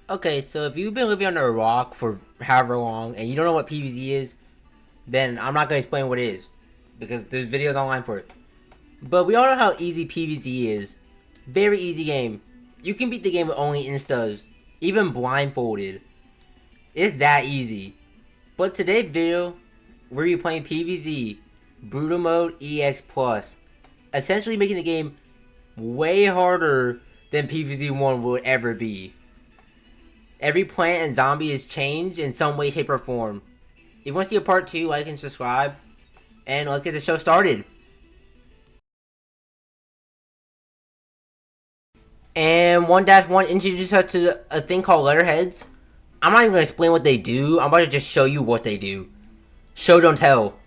Okay, so if you've been living under a rock for however long and you don't know what PvZ is, then I'm not gonna explain what it is because there's videos online for it. But we all know how easy PvZ is. Very easy game. You can beat the game with only instas, even blindfolded. It's that easy. But today's video, we're gonna be playing PvZ, Brutal Mode EX Plus, essentially making the game way harder than PvZ 1 would ever be. Every plant and zombie is changed in some way, shape, or form. If you want to see a part 2, like and subscribe. And let's get the show started. And 1-1 introduces us to a thing called letterheads. I'm not even going to explain what they do. I'm about to just show you what they do. Show, don't tell.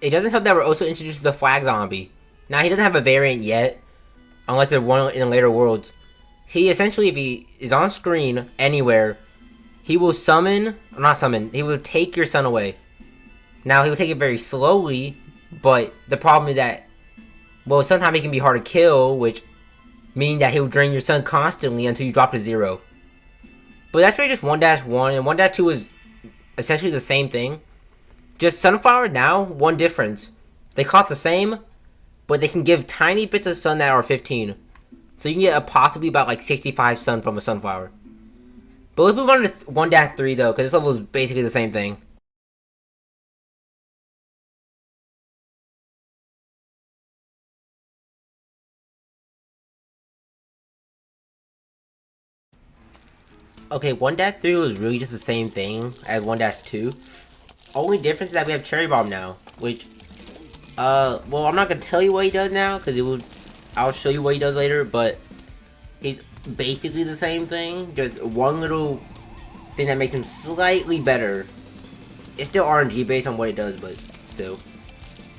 It doesn't help that we're also introduced to the flag zombie. Now, he doesn't have a variant yet, unless there's one in later worlds. He essentially, if he is on screen anywhere, he will he will take your son away. Now, he will take it very slowly, but the problem is that, well, sometimes it can be hard to kill, which means that he will drain your son constantly until you drop to 0. But that's really just 1-1, and 1-2 is essentially the same thing. Just Sunflower now, one difference. They cost the same, but they can give tiny bits of sun that are 15. So you can get possibly about like 65 sun from a Sunflower. But let's move on to 1-3 though, because this level is basically the same thing. Okay, 1-3 was really just the same thing as 1-2. Only difference is that we have Cherry Bomb now, which, well, I'm not gonna tell you what he does now, because I'll show you what he does later, but he's basically the same thing, just one little thing that makes him slightly better. It's still RNG based on what it does, but still.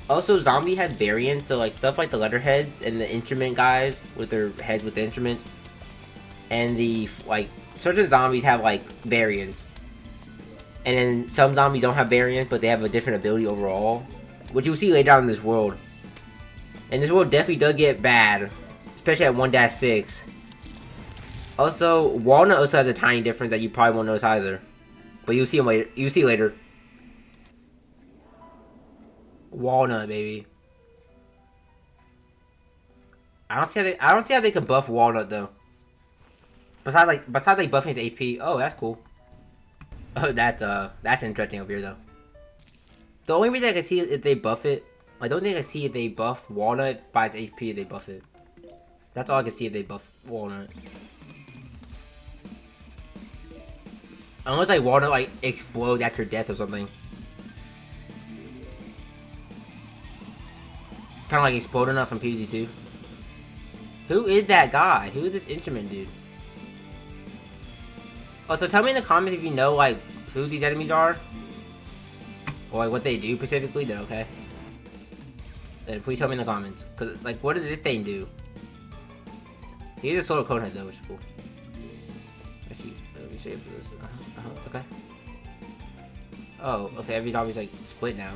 Also, Zombie had variants, so like stuff like the letterheads and the instrument guys with their heads with the instruments, and the like certain zombies have like variants, and then some zombies don't have variants, but they have a different ability overall, which you'll see later on in this world. And this world definitely does get bad, especially at 1-6. Also, Walnut also has a tiny difference that you probably won't notice either, but you'll see him later. You see later. Walnut, baby. I don't see how they can buff Walnut though. Besides like buffing his AP. Oh, that's cool. Oh, that's interesting over here though. The only reason I can see if they buff it, I don't think I see if they buff Walnut by its HP if they buff it. That's all I can see if they buff Walnut. Unless like Walnut like explodes after death or something. Kind of like explode enough from PvZ 2. Who is that guy? Who is this instrument dude? Oh, so tell me in the comments if you know like who these enemies are, or like what they do specifically. Then okay. Then please tell me in the comments, cause like what does this thing do? He's a solar cone head though, which is cool. Actually, let me save this. Okay. Oh, okay. Every zombie's like split now.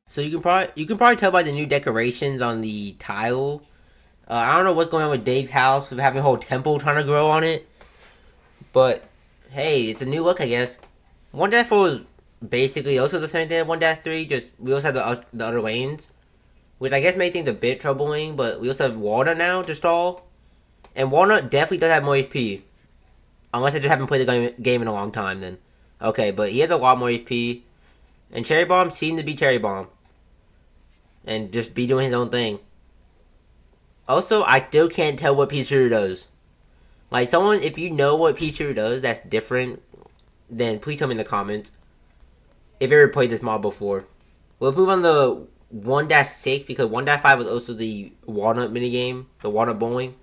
So you can probably tell by the new decorations on the tile. I don't know what's going on with Dave's house with having a whole temple trying to grow on it, but hey, it's a new look, I guess. 1-4 was basically also the same thing as 1-3. Just we also have the other lanes, which I guess made things a bit troubling. But we also have Walnut now to stall, and Walnut definitely does have more HP, unless I just haven't played the game in a long time. Then okay, but he has a lot more HP, and Cherry Bomb seemed to be Cherry Bomb, and just be doing his own thing. Also, I still can't tell what Peachtree does. Like, someone, if you know what Peachtree does that's different, then please tell me in the comments. If you ever played this mod before. We'll move on to 1-6, because 1-5 was also the Walnut minigame, the Walnut Bowling.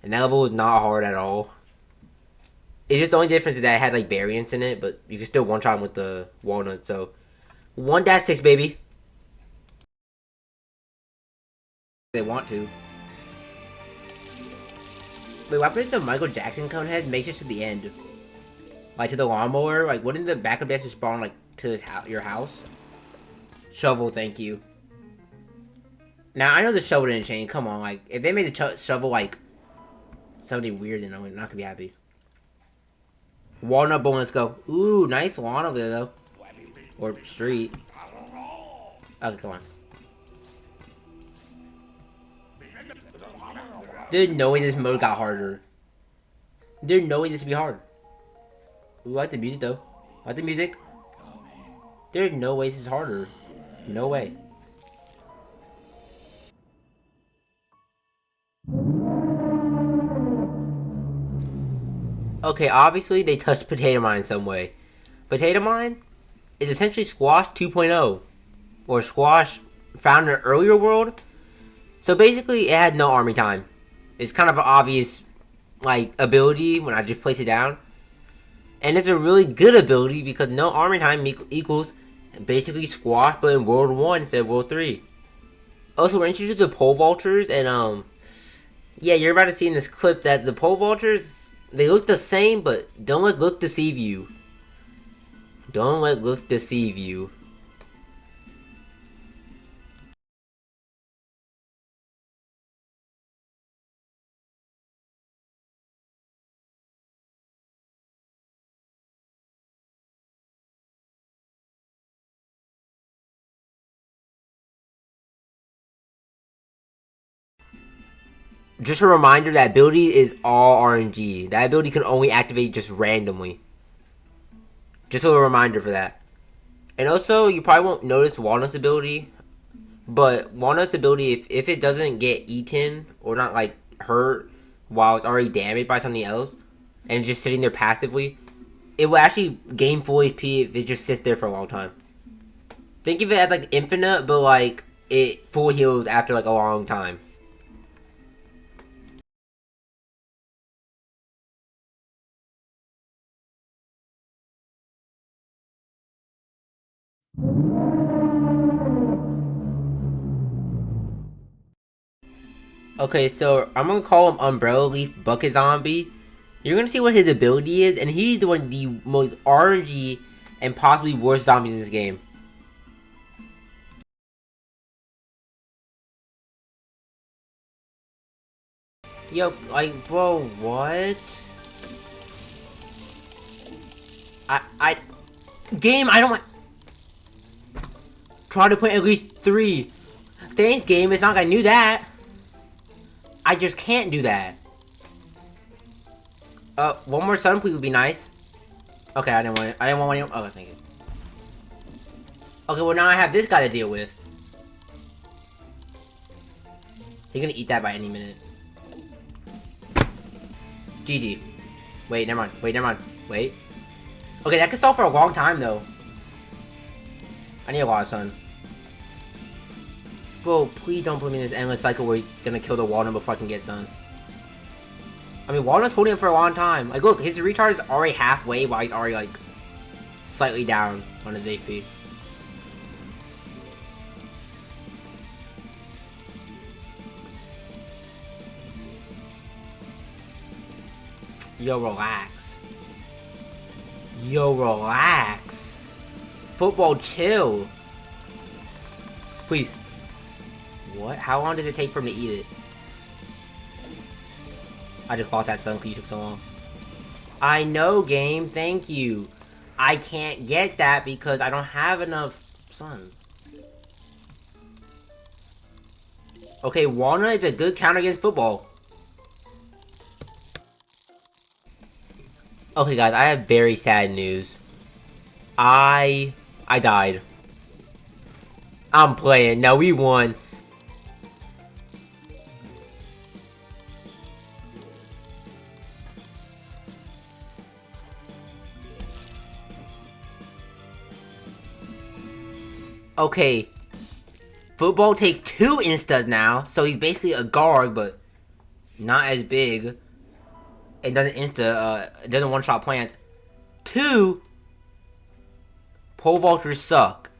And that level was not hard at all. It's just the only difference is that it had, like, variants in it, but you can still one-shot with the Walnut, so. 1-6, baby. They want to. Wait, why put the Michael Jackson cone head makes it to the end? Like to the lawnmower? Like wouldn't the backup dash spawn like to your house? Shovel, thank you. Now I know the shovel didn't change. Come on, like if they made the shovel like something weird, then I'm not gonna be happy. Walnut bone, let's go. Ooh, nice lawn over there though, or street. Okay, come on. There's no way this mode got harder. There's no way this would be hard. Ooh, I like the music though. I like the music. There's no way this is harder. No way. Okay, obviously they touched Potato Mine in some way. Potato Mine is essentially Squash 2.0. Or Squash found in an earlier world. So basically it had no army time. It's kind of an obvious like ability when I just place it down. And it's a really good ability because no army time equals basically Squash but in World 1 instead of World 3. Also we're introduced to pole vaulters and yeah, you're about to see in this clip that the pole vaulters, they look the same, but don't let look deceive you. Don't let look deceive you. Just a reminder, that ability is all RNG. That ability can only activate just randomly. Just a reminder for that. And also, you probably won't notice Walnut's ability. But Walnut's ability, if it doesn't get eaten or not like hurt while it's already damaged by something else, and it's just sitting there passively, it will actually gain full HP if it just sits there for a long time. Think of it as like infinite, but like it full heals after like a long time. Okay, so I'm gonna call him Umbrella Leaf Bucket Zombie. You're gonna see what his ability is, and he's one of the most RNG and possibly worst zombies in this game. Yo, like, bro, what? Game, I don't want. Try to put at least 3. Thanks, game. It's not like I knew that. I just can't do that. One more sun, please, would be nice. Okay, I didn't want it. I didn't want one. Oh, thank you. Okay, well now I have this guy to deal with. He's gonna eat that by any minute. GG. Wait, never mind. Wait, never mind. Wait. Okay, that could stall for a long time though. I need a lot of sun. Bro, please don't put me in this endless cycle where he's gonna kill the Walnut before I can get sun. I mean, Walnut's holding it for a long time. Like, look, his recharge is already halfway while he's already, like, slightly down on his HP. Yo, relax. Yo, relax. Football, chill. Please. What? How long does it take for him to eat it? I just bought that sun because you took so long. I know, game. Thank you. I can't get that because I don't have enough sun. Okay, Walnut is a good counter against football. Okay, guys, I have very sad news. I died. I'm playing. No, we won. Okay. Football takes 2 instas now, so he's basically a guard, but not as big. It doesn't it doesn't one-shot plant. 2, pole vaulters suck.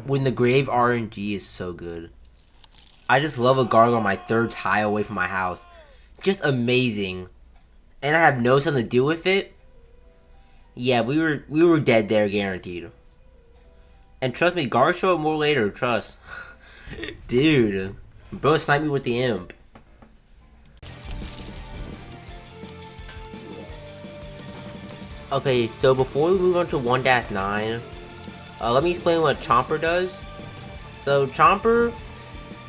when the grave RNG is so good. I just love a gargoyle on my third tile away from my house. Just amazing. And I have no something to do with it. Yeah, we were dead there, guaranteed. And trust me, guards show up more later, trust. Dude. Bro sniped me with the imp. Okay, so before we move on to 1-9, let me explain what Chomper does. So Chomper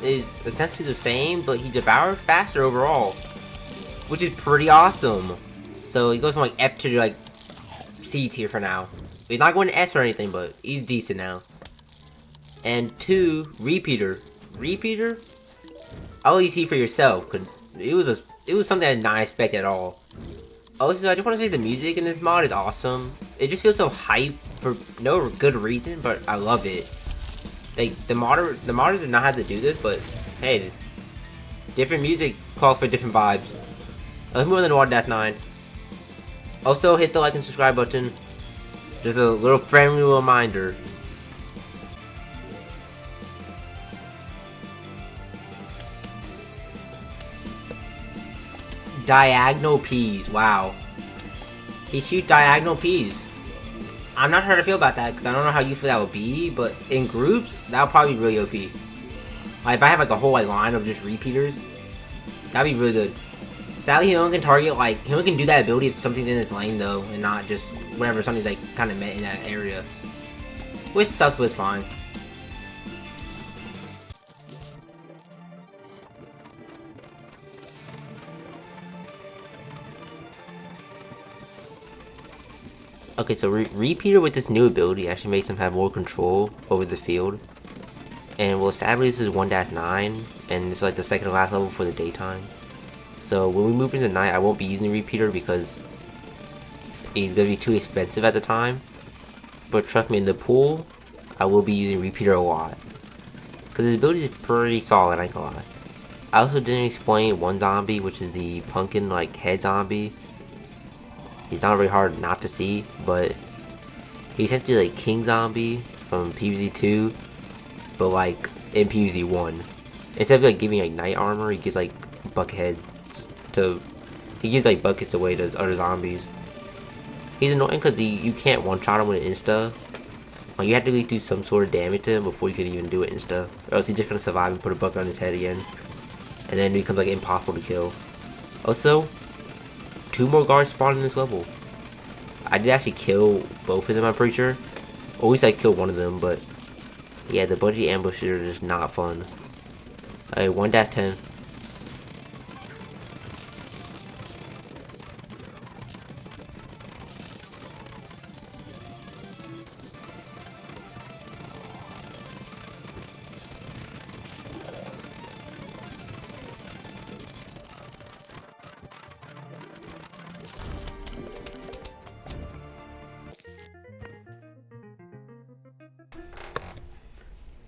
is essentially the same, but he devours faster overall, which is pretty awesome. So he goes from like F to like C tier for now. He's not going to S or anything, but he's decent now. And 2, Repeater. Repeater, I'll let you see for yourself, cause it was something I did not expect at all. Also, I just want to say the music in this mod is awesome. It just feels so hype for no good reason, but I love it. Like the modders did not have to do this, but hey, different music calls for different vibes. Let's move on to 1-9. Also, hit the like and subscribe button. Just a little friendly reminder. Diagonal peas, wow. He shoots diagonal peas. I'm not sure how to feel about that, because I don't know how useful that would be, but in groups, that would probably be really OP. Like, if I have like a whole like line of just repeaters, that'd be really good. Sadly, he only can target, like, he only can do that ability if something's in his lane, though, and not just whenever something's like kind of met in that area. Which sucks, but it's fine. Okay, so Repeater with this new ability actually makes him have more control over the field. And well, sadly this is 1-9, and it's like the second to last level for the daytime. So when we move into night, I won't be using Repeater because he's going to be too expensive at the time. But trust me, in the pool, I will be using Repeater a lot. Because his ability is pretty solid, I ain't gonna lie. I also didn't explain one zombie, which is the pumpkin like head zombie. He's not very hard not to see, but he's essentially like King Zombie from PvZ 2, but like in PvZ 1. Instead of like giving like night armor, he gives like buckheads to. He gives like buckets away to other zombies. He's annoying because you can't one shot him with an insta. Like you have to really do some sort of damage to him before you can even do it insta, or else he's just gonna survive and put a bucket on his head again, and then it becomes like impossible to kill. Also, 2 more guards spawned in this level. I did actually kill both of them, I'm pretty sure. Or at least I killed one of them, but yeah, the bungee ambushes are just not fun. Alright, 1-10.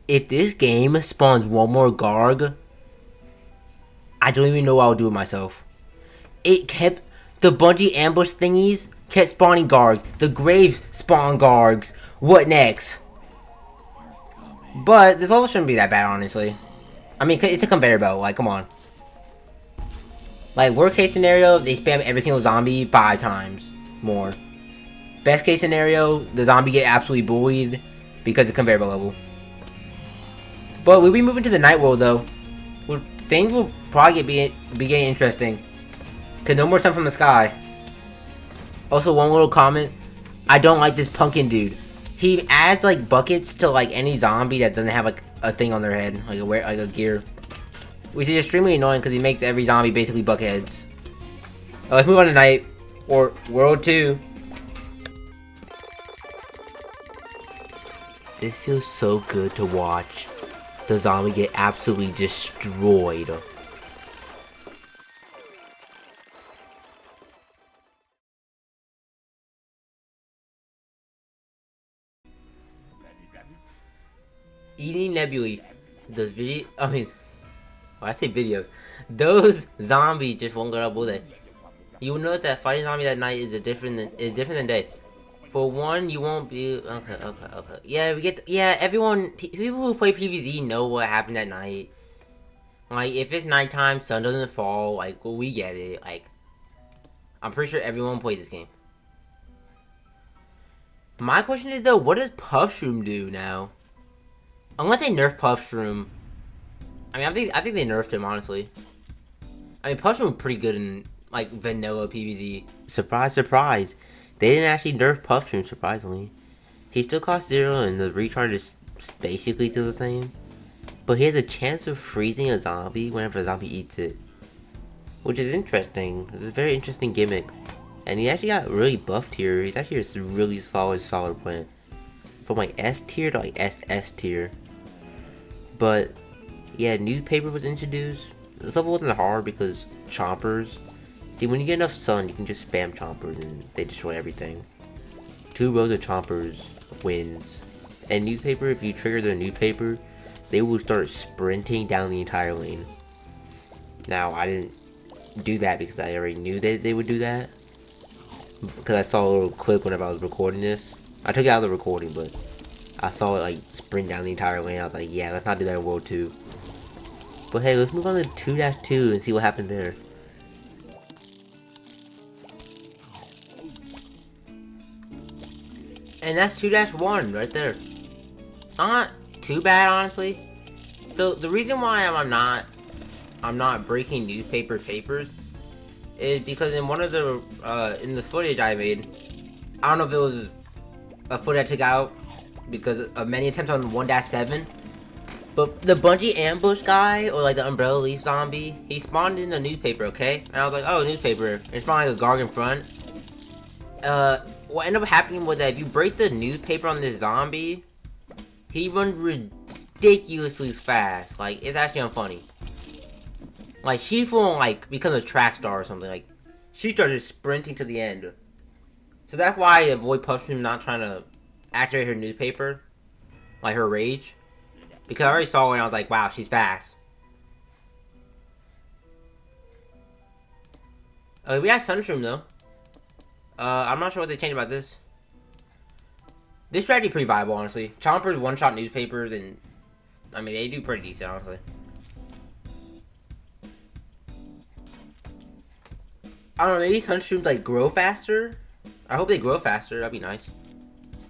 If this game spawns one more Garg, I don't even know what I'll do with myself. It kept, the bungee ambush thingies kept spawning Gargs. The graves spawn Gargs. What next? But this level shouldn't be that bad, honestly. I mean, it's a conveyor belt, like, come on. Like, worst case scenario, they spam every single zombie 5 times more. Best case scenario, the zombie get absolutely bullied because of the conveyor belt level. But we'll be moving to the night world though. Things will probably be getting interesting. Cause no more sun from the sky. Also, one little comment. I don't like this pumpkin dude. He adds like buckets to like any zombie that doesn't have like a thing on their head, like a gear, which is extremely annoying because he makes every zombie basically buckheads. Let's move on to night or world 2. This feels so good to watch. The zombie get absolutely destroyed. Eating nebulae. Those video, when I say videos, those zombies just won't get up, will they? You will notice that fighting zombie at night is different than day. For one, you won't be okay. Yeah, we get everyone. People who play PvZ know what happened at night. Like if it's nighttime, sun doesn't fall. Like well, we get it. Like I'm pretty sure everyone played this game. My question is though, what does Puffshroom do now? Unless they nerf Puffshroom. I mean, I think they nerfed him honestly. I mean, Puffshroom was pretty good in like vanilla PvZ. Surprise, surprise! They didn't actually nerf Puffshroom. Surprisingly, he still costs 0, and the recharge is basically still the same. But he has a chance of freezing a zombie whenever a zombie eats it, which is interesting. It's a very interesting gimmick, and he actually got really buffed here. He's actually a really solid plant, from like S tier to like SS tier. But yeah, newspaper was introduced. This level wasn't hard because chompers. See, when you get enough sun, you can just spam chompers and they destroy everything. 2 rows of chompers wins. And newspaper, if you trigger the newspaper, they will start sprinting down the entire lane. Now, I didn't do that because I already knew that they would do that. Because I saw a little clip whenever I was recording this. I took it out of the recording, but I saw it like sprint down the entire lane. I was like, yeah, let's not do that in World 2. But hey, let's move on to 2-2 and see what happened there. And that's 2-1 right there. Not too bad, honestly. So the reason why I'm not breaking newspaper papers is because in one of the in the footage I made, I don't know if it was a footage I took out because of many attempts on 1-7. But the bungee ambush guy, or like the umbrella leaf zombie, he spawned in a newspaper, okay? And I was like, oh, newspaper. It spawned like a Garg in front. What ended up happening was that if you break the newspaper on this zombie, he runs ridiculously fast. Like, it's actually unfunny. Like, she full like becomes a track star or something. Like, she started sprinting to the end. So that's why I avoid Puffshroom not trying to activate her newspaper. Like, her rage. Because I already saw her and I was like, wow, she's fast. We got Sunshroom though. I'm not sure what they changed about this. This strategy pretty viable, honestly. Chompers one-shot newspapers, and I mean they do pretty decent, honestly. I don't know, maybe Sunshrooms like grow faster. I hope they grow faster. That'd be nice.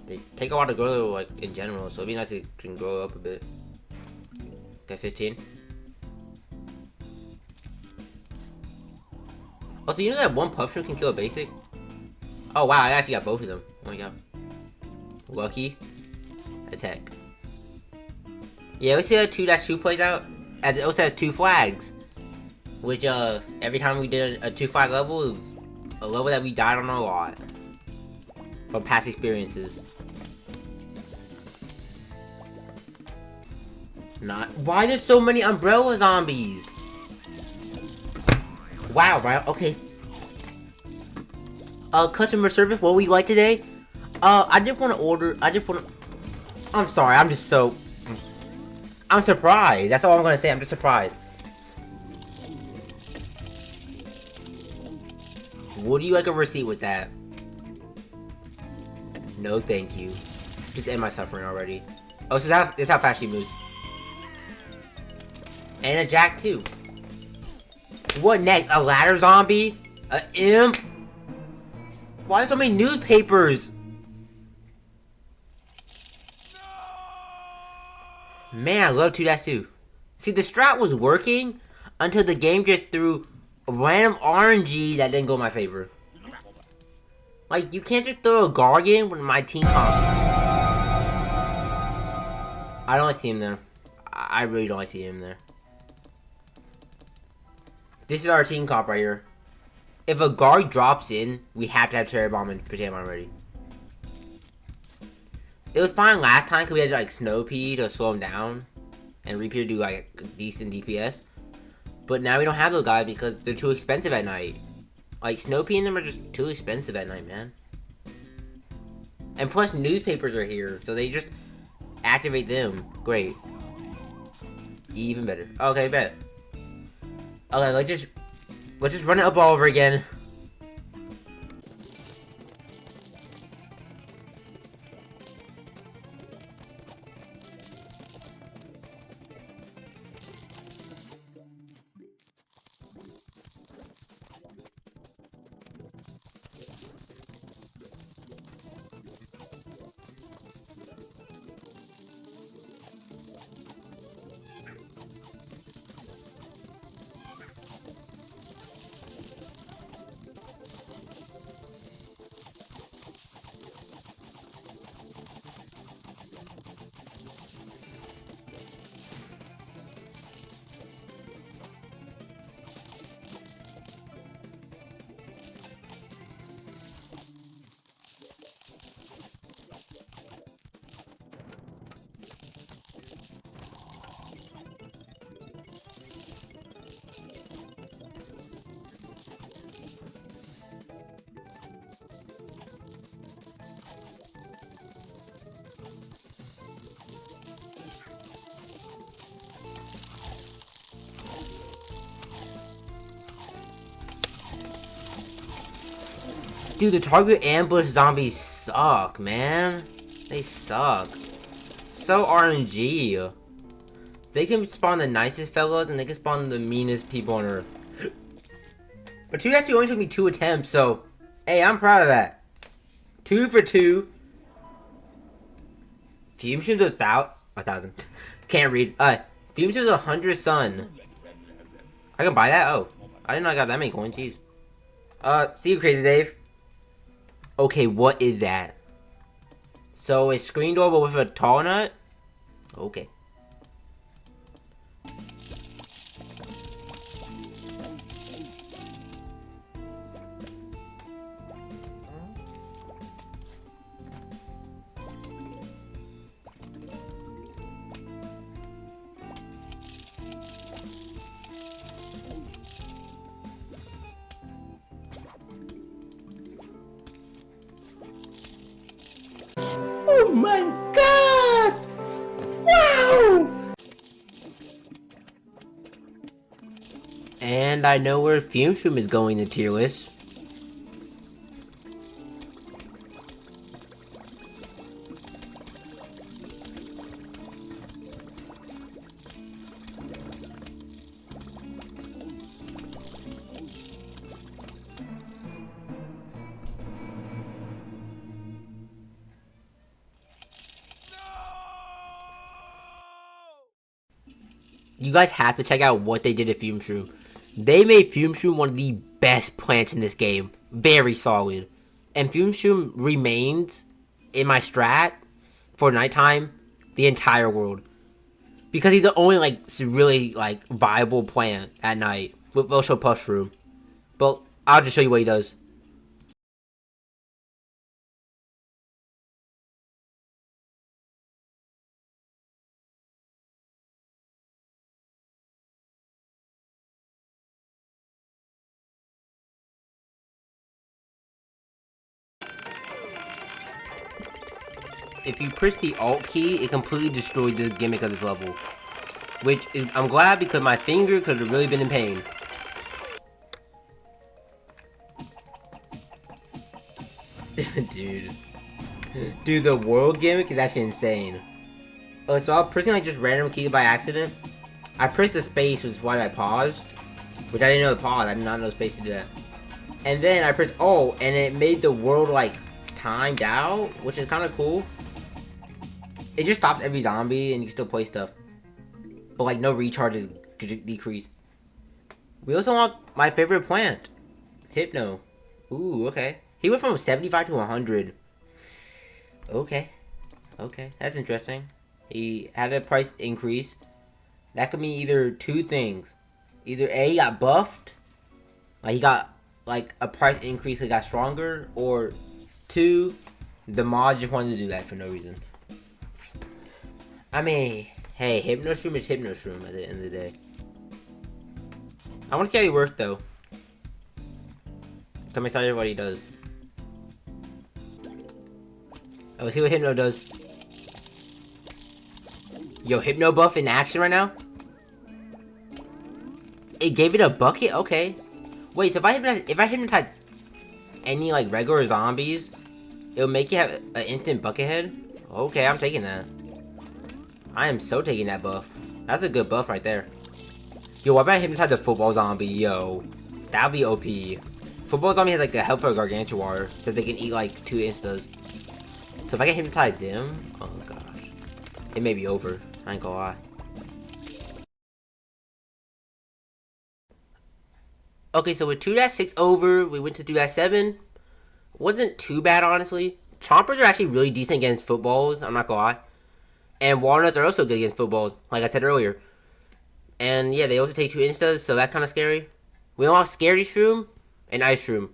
They take a while to grow, like in general, so it'd be nice if they can grow up a bit. Okay, 15. Also, you know that one Puffshroom can kill a basic? Oh wow, I actually got both of them. Oh my god. Lucky. Attack. Yeah, let's see how 2-2 plays out. As it also has 2 flags. Which, every time we did a 2 flag level, it was a level that we died on a lot. From past experiences. Why there's so many umbrella zombies? Wow, right? Okay. Customer service, what would you like today? I just want to order. I'm sorry, I'm surprised. That's all I'm gonna say. I'm just surprised. Would you like a receipt with that? No, thank you. Just end my suffering already. Oh, so that's how fast she moves. And a jack too. What next? A ladder zombie? A imp? Why so many newspapers? Man, I love 2-2. See, the strat was working until the game just threw random RNG that didn't go in my favor. Like, you can't just throw a Gargan when my team comp. I don't see him there. I really don't see him there. This is our team comp right here. If a guard drops in, we have to have Terror Bomb and Potato Bomb ready. It was fine last time because we had like Snow Pea to slow him down. And Reaper do like decent DPS. But now we don't have those guys because they're too expensive at night. Like Snow Pea and them are just too expensive at night, man. And plus newspapers are here, so they just activate them. Great. Even better. Okay, bet. Okay, let's just run it up all over again. Dude, the target ambush zombies suck, man. They suck. So RNG. They can spawn the nicest fellas, and they can spawn the meanest people on Earth. But 2 actually only took me 2 attempts, so... Hey, I'm proud of that. 2 for 2. Fume Shroom's 1,000. Can't read. Fume Shroom's 100 sun. I can buy that? Oh. I didn't know I got that many coins. Jeez. See you, Crazy Dave. Okay, what is that? So, a screen door but with a tall nut? Okay. Oh my god! Wow! And I know where Fume Shroom is going in the tier list. You guys have to check out what they did at Fume Shroom. They made Fume Shroom one of the best plants in this game. Very solid. And Fume Shroom remains in my strat for nighttime the entire world. Because he's the only really viable plant at night. We'll show Push Shroom. But I'll just show you what he does. If you push the Alt key, it completely destroyed the gimmick of this level. Which is, I'm glad because my finger could have really been in pain. Dude, the world gimmick is actually insane. So I was pressing just random keys by accident. I pressed the space, which is why I paused. Which I didn't know the pause, I did not know space to do that. And then I pressed Alt, and it made the world timed out, which is kind of cool. It just stops every zombie, and you can still play stuff. But no recharges decrease. We also want my favorite plant, Hypno. Ooh, okay. He went from 75 to 100. Okay, that's interesting. He had a price increase. That could mean either two things. Either A, he got buffed, he got a price increase, he got stronger, or two, the mods just wanted to do that for no reason. I mean, hey, Hypno Shroom is Hypno Shroom at the end of the day. I want to see how he works though. I'm excited what he does. Oh, let's see what Hypno does. Yo, Hypno buff in action right now? It gave it a bucket? Okay. Wait, so if I hypnotize any regular zombies, it'll make you have an instant bucket head? Okay, I'm taking that. I am so taking that buff. That's a good buff right there. Yo, why about I hypnotize the football zombie? Yo, that'd be OP. Football zombie has a health for a Gargantuar, so they can eat 2 instas. So if I can hypnotize them, oh gosh, it may be over. I ain't gonna lie. Okay, so with 2-6 over, we went to 2-7. Wasn't too bad, honestly. Chompers are actually really decent against footballs, I'm not gonna lie. And walnuts are also good against footballs, like I said earlier. And yeah, they also take 2 instas, so that's kind of scary. We unlocked Scary Shroom and Ice Shroom.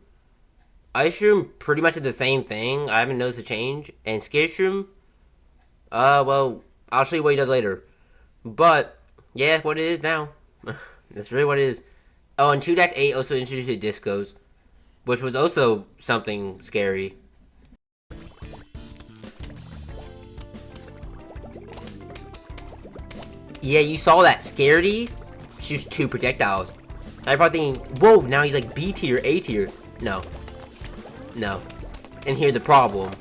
Ice Shroom pretty much is the same thing. I haven't noticed a change. And Scary Shroom, well, I'll show you what he does later. But, yeah, what it is now. That's really what it is. Oh, and 2-8 also introduced the discos, which was also something scary. Yeah, you saw that. Scaredy shoots 2 projectiles. I probably thinking, whoa, now he's B tier, A tier. No. No. And here's the problem.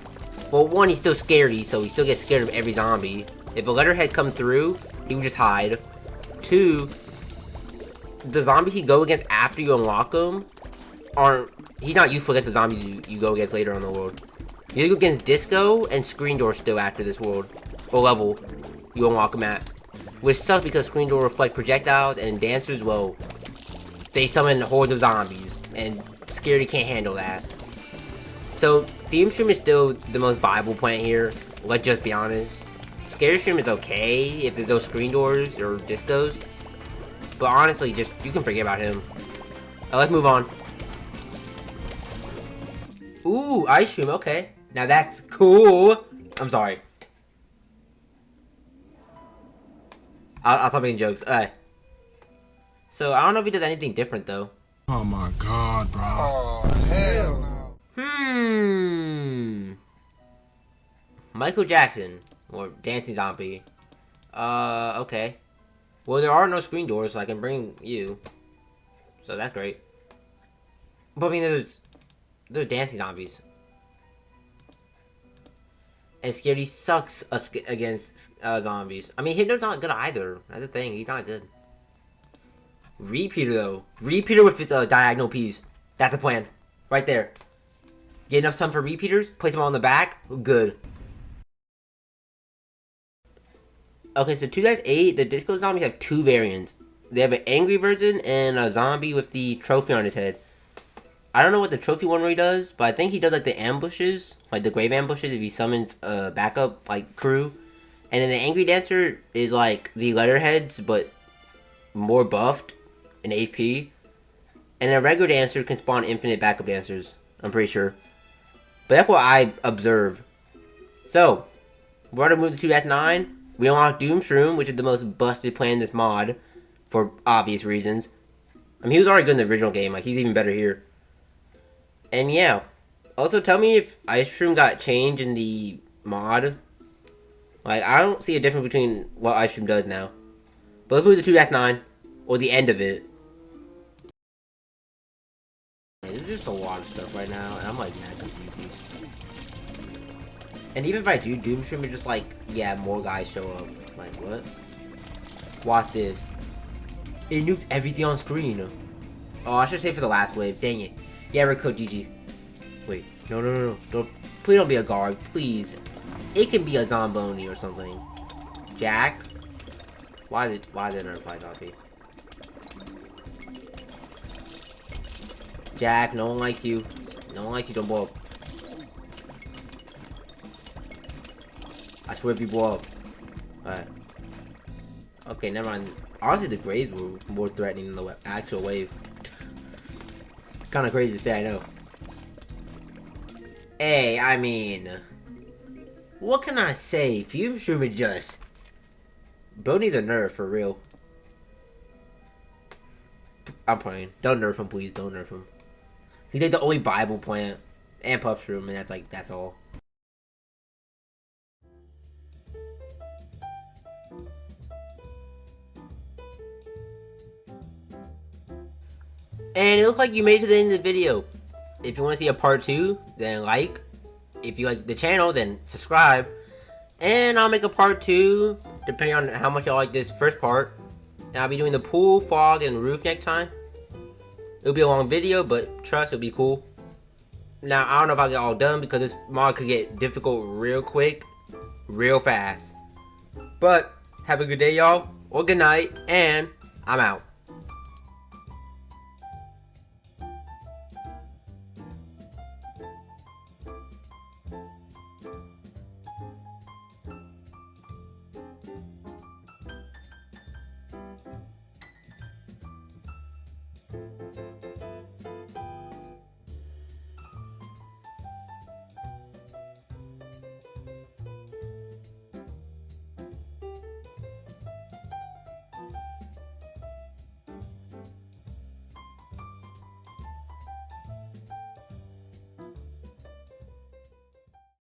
Well, one, he's still scaredy, so he still gets scared of every zombie. If a letterhead come through, he would just hide. Two, the zombies he go against after you unlock them aren't... He's not useful against the zombies you go against later on in the world. You go against Disco and Screen Door still after this world. Or level you unlock him at. Which sucks because Screen Door reflect projectiles and Dancers, well, they summon hordes of zombies. And Scaredy can't handle that. So, Theme Stream is still the most viable plant here. Let's just be honest. Scary Stream is okay if there's no Screen Doors or Discos. But honestly, just, you can forget about him. Let's move on. Ooh, Ice Stream, okay. Now that's cool. I'm sorry. I'll stop making jokes. So, I don't know if he does anything different, though. Oh my god, bro. Oh, hell no. Michael Jackson. Or Dancing Zombie. Okay. Well, there are no screen doors, so I can bring you. So that's great. But I mean, there's dancing zombies. And Scaredy sucks against zombies. I mean, Hypno's not good either. That's the thing, he's not good. Repeater, though. Repeater with his diagonal P's. That's the plan. Right there. Get enough time for repeaters, place them on the back. Good. Okay, so 2008, the Disco Zombies have two variants. They have an angry version and a zombie with the trophy on his head. I don't know what the trophy one really does, but I think he does like the ambushes, like the grave ambushes if he summons a backup like crew. And then the angry dancer is like the letterheads, but more buffed in AP. And a regular dancer can spawn infinite backup dancers, I'm pretty sure. But that's what I observe. So, we're going to move to 2009. We unlock Doomshroom, which is the most busted plan in this mod, for obvious reasons. I mean, he was already good in the original game, like, he's even better here. And yeah, also tell me if Ice Shroom got changed in the mod. Like, I don't see a difference between what Ice Shroom does now. But let's move to 2-9, or the end of it. There's just a lot of stuff right now, and I'm like mad confused. And even if I do Doomstream, it's just like, yeah, more guys show up. Like, what? Watch this. It nuked everything on screen. Oh, I should say for the last wave. Dang it. Yeah, we're code GG. Wait, no. Don't, please don't be a guard, please. It can be a Zomboni or something. Jack? Why is it another fly zombie? Jack, no one likes you. No one likes you, don't blow up. I swear if you blow up. Alright. Okay, never mind. Honestly, the graves were more threatening than the actual wave. Kinda crazy to say, I know. Hey, I mean... What can I say? Fume Shroom is just... Bro needs a nerf, for real. I'm playing. Don't nerf him, please. Don't nerf him. He's like the only Bible plant. And Puff Shroom, and that's all. And it looks like you made it to the end of the video. If you want to see a part 2, then like. If you like the channel, then subscribe. And I'll make a part 2, depending on how much y'all like this first part. And I'll be doing the pool, fog, and roof next time. It'll be a long video, but trust, it'll be cool. Now, I don't know if I'll get all done, because this mod could get difficult real quick, real fast. But, have a good day, y'all, or good night, and I'm out.